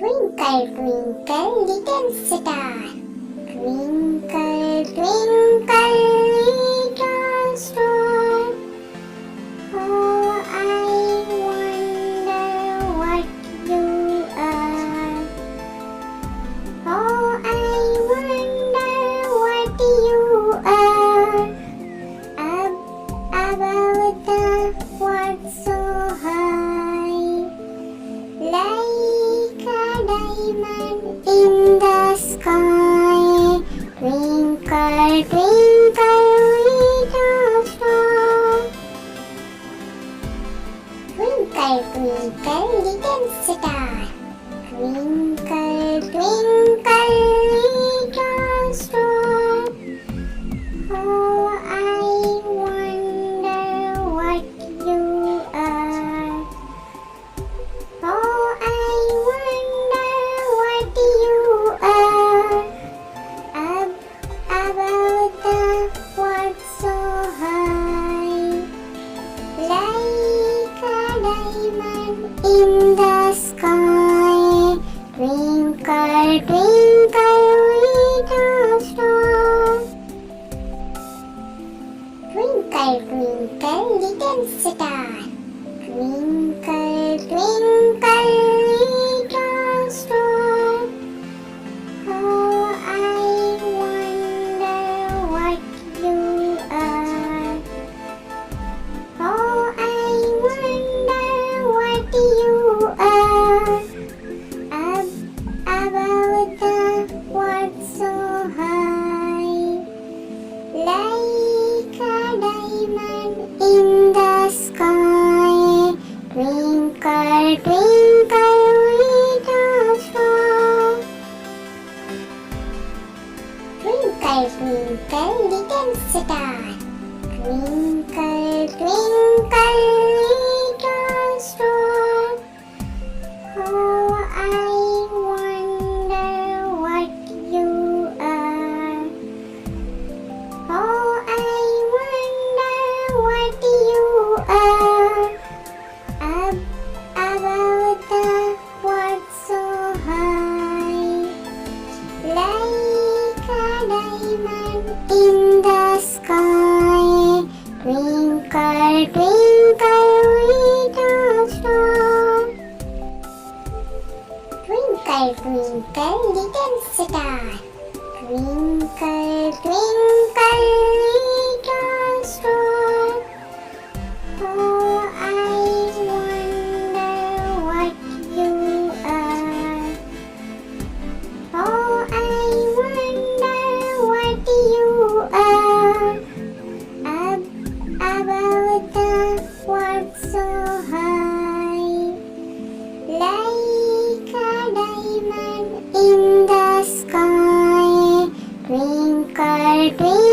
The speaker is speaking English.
Twinkle, twinkle, little star, twinkle, twinkle, little star. Oh, I wonder what you are. Oh, I wonder what you are. Up above the world so high, like a diamond in the sky. Twinkle, twinkle, little star. Twinkle, twinkle, little star, twinkle, twinkle, little star. Oh, I wonder what you are. Oh, I wonder what you are. Up above the world so high, like a diamond in the sky. Twinkle, twinkle, little star. Twinkle, twinkle, little star, twinkle, twinkle, little star. Oh, I wonder what you are. Oh, I wonder what you are. Up above the world so high, like a diamond in the sky. Twinkle, twinkle, little star. Twinkle, twinkle, little star, twinkle, twinkle, little star. Oh, I wonder what you are. Oh, I wonder what you are. Up above the world so high, like a diamond in the sky. Twinkle, twinkle, little star. Twinkle, twinkle, little star, twinkle, twinkle, little star. Oh, I wonder what you are. Oh, I wonder what you are. Up above the world so high, like a diamond in the sky. Twinkle, twinkle.